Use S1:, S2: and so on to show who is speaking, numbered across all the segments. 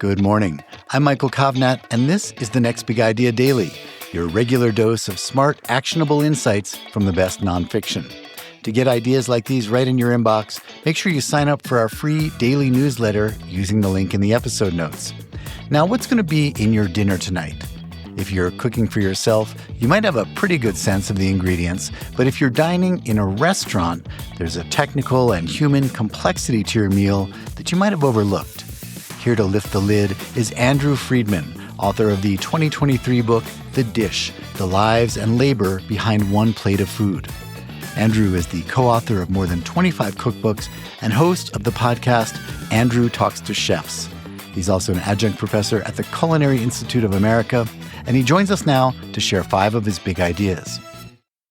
S1: Good morning. I'm Michael Kovnat, and this is the Next Big Idea Daily, your regular dose of smart, actionable insights from the best nonfiction. To get ideas like these right in your inbox, make sure you sign up for our free daily newsletter using the link in the episode notes. Now, what's going to be in your dinner tonight? If you're cooking for yourself, you might have a pretty good sense of the ingredients, but if you're dining in a restaurant, there's a technical and human complexity to your meal that you might have overlooked. Here to lift the lid is Andrew Friedman, author of the 2023 book, The Dish: The Lives and Labor Behind One Plate of Food. Andrew is the co-author of more than 25 cookbooks and host of the podcast Andrew Talks to Chefs. He's also an adjunct professor at the Culinary Institute of America, and he joins us now to share 5 of his big ideas.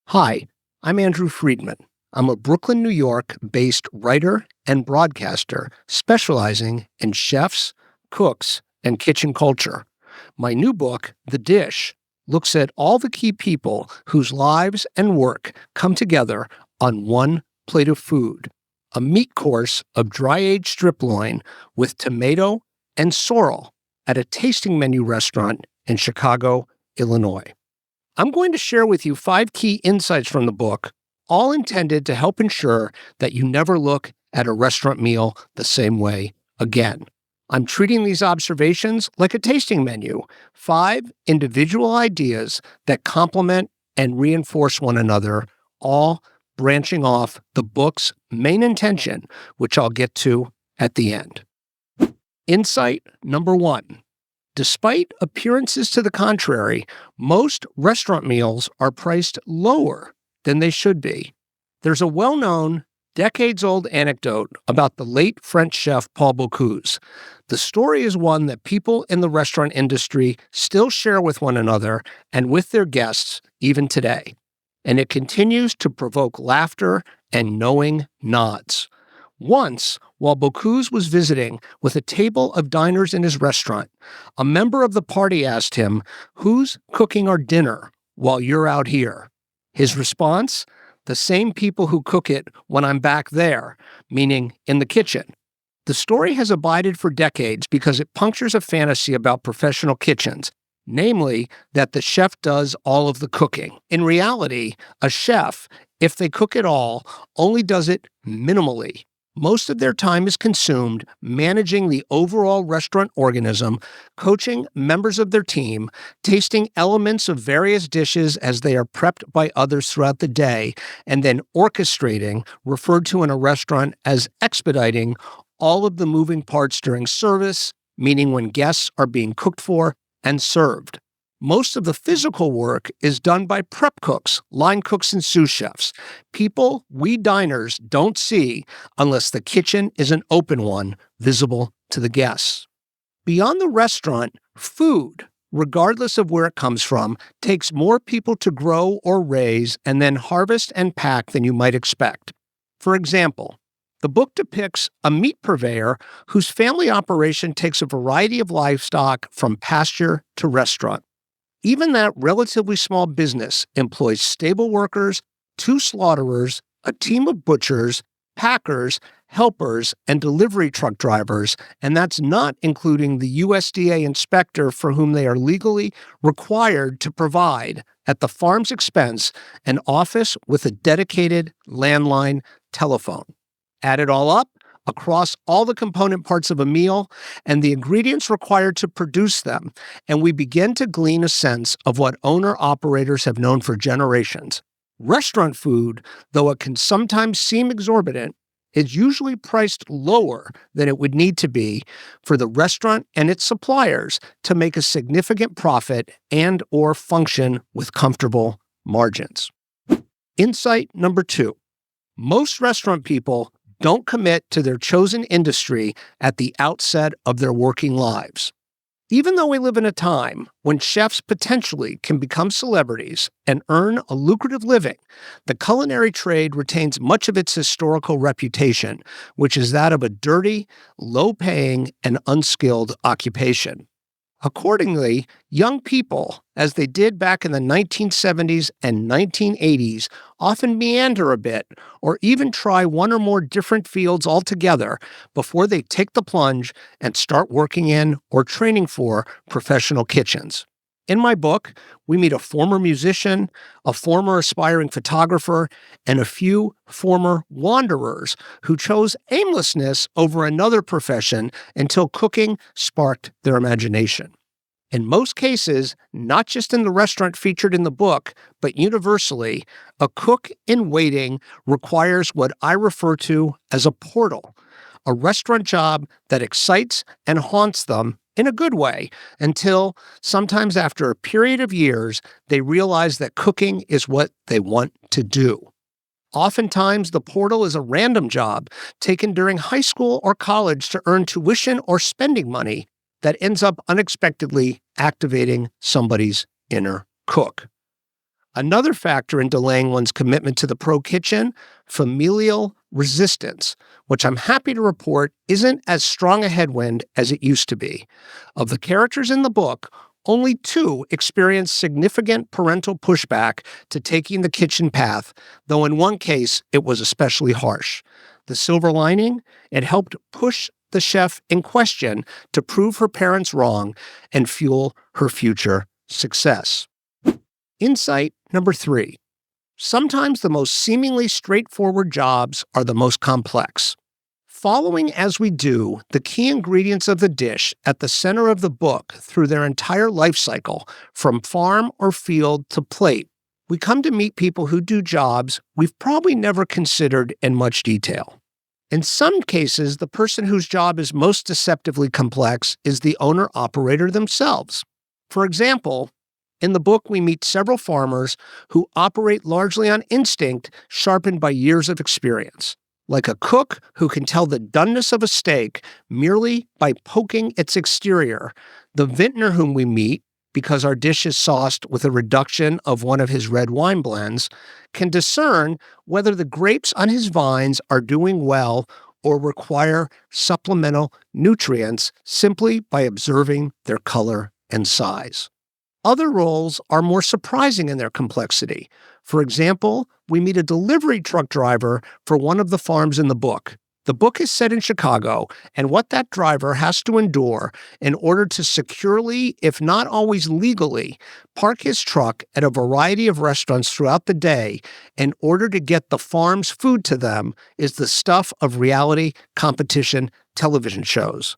S2: Hi, I'm Andrew Friedman. I'm a Brooklyn, New York-based writer and broadcaster specializing in chefs, cooks, and kitchen culture. My new book, The Dish, looks at all the key people whose lives and work come together on one plate of food, a meat course of dry-aged strip loin with tomato and sorrel at a tasting menu restaurant in Chicago, Illinois. I'm going to share with you 5 key insights from the book, all intended to help ensure that you never look at a restaurant meal the same way again. I'm treating these observations like a tasting menu, 5 individual ideas that complement and reinforce one another, all branching off the book's main intention, which I'll get to at the end. Insight number 1. Despite appearances to the contrary, most restaurant meals are priced lower than they should be. There's a well-known, decades-old anecdote about the late French chef Paul Bocuse. The story is one that people in the restaurant industry still share with one another and with their guests even today. And it continues to provoke laughter and knowing nods. Once, while Bocuse was visiting with a table of diners in his restaurant, a member of the party asked him, "Who's cooking our dinner while you're out here?" His response? "The same people who cook it when I'm back there," meaning in the kitchen. The story has abided for decades because it punctures a fantasy about professional kitchens, namely that the chef does all of the cooking. In reality, a chef, if they cook at all, only does it minimally. Most of their time is consumed managing the overall restaurant organism, coaching members of their team, tasting elements of various dishes as they are prepped by others throughout the day, and then orchestrating, referred to in a restaurant as expediting, all of the moving parts during service, meaning when guests are being cooked for and served. Most of the physical work is done by prep cooks, line cooks, and sous chefs, people we diners don't see unless the kitchen is an open one, visible to the guests. Beyond the restaurant, food, regardless of where it comes from, takes more people to grow or raise and then harvest and pack than you might expect. For example, the book depicts a meat purveyor whose family operation takes a variety of livestock from pasture to restaurant. Even that relatively small business employs stable workers, 2 slaughterers, a team of butchers, packers, helpers, and delivery truck drivers, and that's not including the USDA inspector for whom they are legally required to provide, at the farm's expense, an office with a dedicated landline telephone. Add it all up, across all the component parts of a meal and the ingredients required to produce them, and we begin to glean a sense of what owner-operators have known for generations. Restaurant food, though it can sometimes seem exorbitant, is usually priced lower than it would need to be for the restaurant and its suppliers to make a significant profit and/or function with comfortable margins. Insight number 2. Most restaurant people don't commit to their chosen industry at the outset of their working lives. Even though we live in a time when chefs potentially can become celebrities and earn a lucrative living, the culinary trade retains much of its historical reputation, which is that of a dirty, low-paying, and unskilled occupation. Accordingly, young people, as they did back in the 1970s and 1980s, often meander a bit or even try one or more different fields altogether before they take the plunge and start working in or training for professional kitchens. In my book, we meet a former musician, a former aspiring photographer, and a few former wanderers who chose aimlessness over another profession until cooking sparked their imagination. In most cases, not just in the restaurant featured in the book, but universally, a cook in waiting requires what I refer to as a portal, a restaurant job that excites and haunts them in a good way until, sometimes after a period of years, they realize that cooking is what they want to do. Oftentimes, the portal is a random job taken during high school or college to earn tuition or spending money that ends up unexpectedly activating somebody's inner cook. Another factor in delaying one's commitment to the pro kitchen, familial resistance, which I'm happy to report isn't as strong a headwind as it used to be. Of the characters in the book, only 2 experienced significant parental pushback to taking the kitchen path, though in one case it was especially harsh. The silver lining, it helped push the chef in question to prove her parents wrong and fuel her future success. Insight number 3. Sometimes the most seemingly straightforward jobs are the most complex. Following as we do the key ingredients of the dish at the center of the book through their entire life cycle, from farm or field to plate, we come to meet people who do jobs we've probably never considered in much detail. In some cases, the person whose job is most deceptively complex is the owner-operator themselves. For example, in the book, we meet several farmers who operate largely on instinct sharpened by years of experience. Like a cook who can tell the doneness of a steak merely by poking its exterior, the vintner whom we meet, because our dish is sauced with a reduction of one of his red wine blends, can discern whether the grapes on his vines are doing well or require supplemental nutrients simply by observing their color and size. Other roles are more surprising in their complexity. For example, we meet a delivery truck driver for one of the farms in the book. The book is set in Chicago, and what that driver has to endure in order to securely, if not always legally, park his truck at a variety of restaurants throughout the day in order to get the farm's food to them is the stuff of reality competition television shows.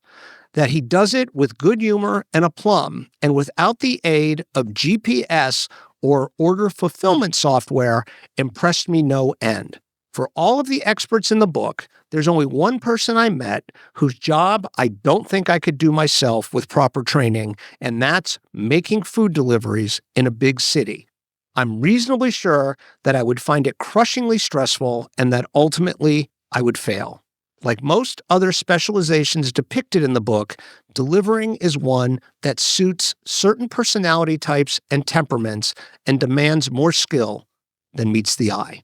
S2: That he does it with good humor and aplomb, and without the aid of GPS or order fulfillment software impressed me no end. For all of the experts in the book, there's only one person I met whose job I don't think I could do myself with proper training, and that's making food deliveries in a big city. I'm reasonably sure that I would find it crushingly stressful and that ultimately I would fail. Like most other specializations depicted in the book, delivering is one that suits certain personality types and temperaments and demands more skill than meets the eye.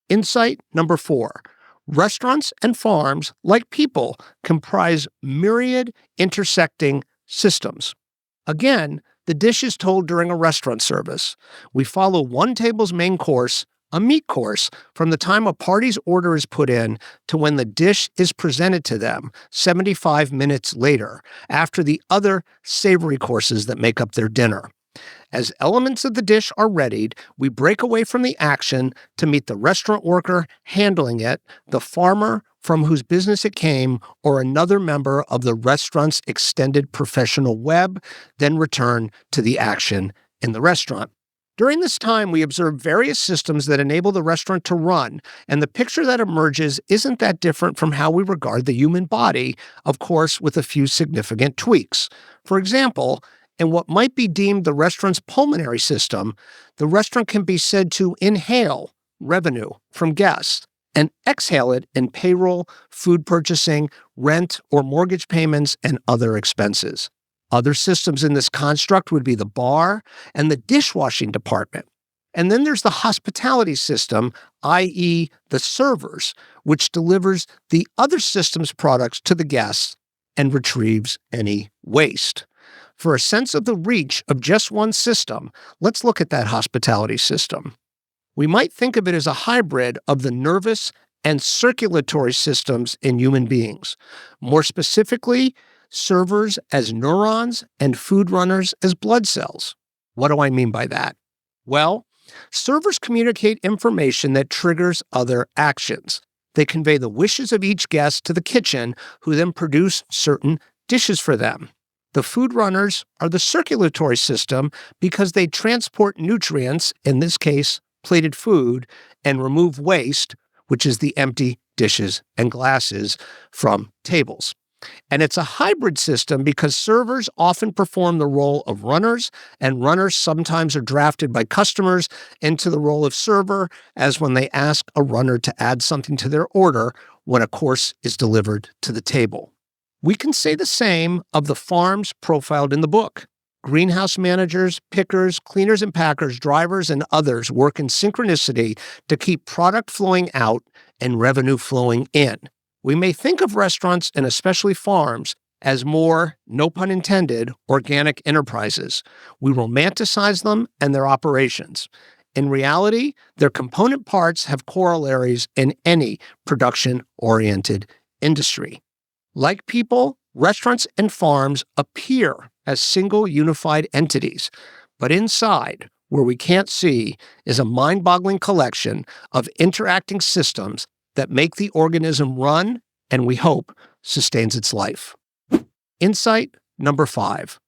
S2: Insight number 4. Restaurants and farms, like people, comprise myriad intersecting systems. Again, the dish is told during a restaurant service. We follow one table's main course, a meat course, from the time a party's order is put in to when the dish is presented to them 75 minutes later, after the other savory courses that make up their dinner. As elements of the dish are readied, we break away from the action to meet the restaurant worker handling it, the farmer from whose business it came, or another member of the restaurant's extended professional web, then return to the action in the restaurant. During this time, we observe various systems that enable the restaurant to run, and the picture that emerges isn't that different from how we regard the human body, of course, with a few significant tweaks. For example, in what might be deemed the restaurant's pulmonary system, the restaurant can be said to inhale revenue from guests and exhale it in payroll, food purchasing, rent or mortgage payments, and other expenses. Other systems in this construct would be the bar and the dishwashing department. And then there's the hospitality system, i.e. the servers, which delivers the other system's products to the guests and retrieves any waste. For a sense of the reach of just one system, let's look at that hospitality system. We might think of it as a hybrid of the nervous and circulatory systems in human beings. More specifically, servers as neurons and food runners as blood cells. What do I mean by that? Well, servers communicate information that triggers other actions. They convey the wishes of each guest to the kitchen, who then produce certain dishes for them. The food runners are the circulatory system because they transport nutrients, in this case, plated food, and remove waste, which is the empty dishes and glasses, from tables. And it's a hybrid system because servers often perform the role of runners, and runners sometimes are drafted by customers into the role of server, as when they ask a runner to add something to their order when a course is delivered to the table. We can say the same of the farms profiled in the book. Greenhouse managers, pickers, cleaners and packers, drivers, and others work in synchronicity to keep product flowing out and revenue flowing in. We may think of restaurants, and especially farms, as more, no pun intended, organic enterprises. We romanticize them and their operations. In reality, their component parts have corollaries in any production-oriented industry. Like people, restaurants and farms appear as single unified entities, but inside, where we can't see, is a mind-boggling collection of interacting systems that make the organism run and, we hope, sustains its life. Insight number 5.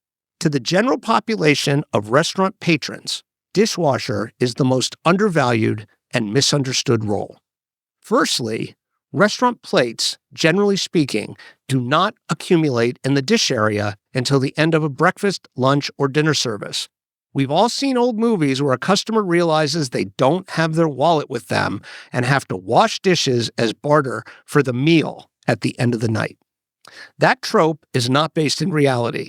S2: To the general population of restaurant patrons, dishwasher is the most undervalued and misunderstood role. Firstly, restaurant plates, generally speaking, do not accumulate in the dish area until the end of a breakfast, lunch, or dinner service. We've all seen old movies where a customer realizes they don't have their wallet with them and have to wash dishes as barter for the meal at the end of the night. That trope is not based in reality.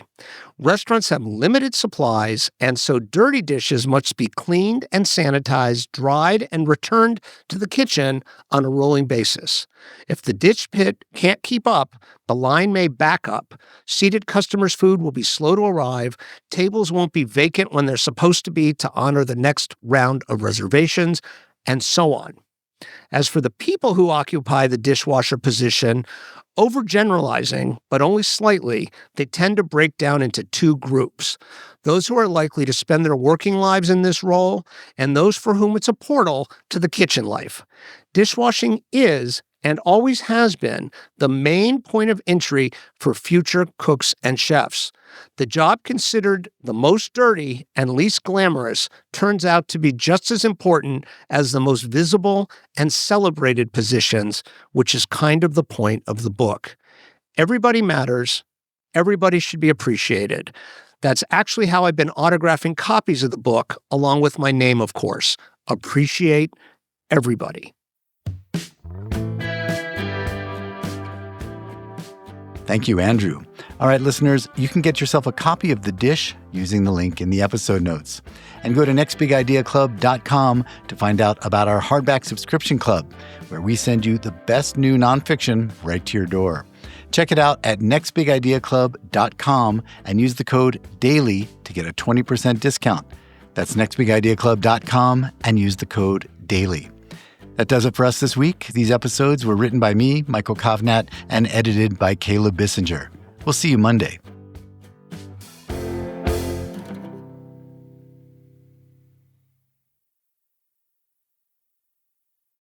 S2: Restaurants have limited supplies, and so dirty dishes must be cleaned and sanitized, dried, and returned to the kitchen on a rolling basis. If the dish pit can't keep up, the line may back up. Seated customers' food will be slow to arrive. Tables won't be vacant when they're supposed to be to honor the next round of reservations, and so on. As for the people who occupy the dishwasher position, overgeneralizing, but only slightly, they tend to break down into two groups. Those who are likely to spend their working lives in this role, and those for whom it's a portal to the kitchen life. Dishwashing is, and always has been, the main point of entry for future cooks and chefs. The job considered the most dirty and least glamorous turns out to be just as important as the most visible and celebrated positions, which is kind of the point of the book. Everybody matters. Everybody should be appreciated. That's actually how I've been autographing copies of the book, along with my name, of course. Appreciate everybody.
S1: Thank you, Andrew. All right, listeners, you can get yourself a copy of The Dish using the link in the episode notes. And go to nextbigideaclub.com to find out about our hardback subscription club, where we send you the best new nonfiction right to your door. Check it out at nextbigideaclub.com and use the code DAILY to get a 20% discount. That's nextbigideaclub.com and use the code DAILY. That does it for us this week. These episodes were written by me, Michael Kovnat, and edited by Caleb Bissinger. We'll see you Monday.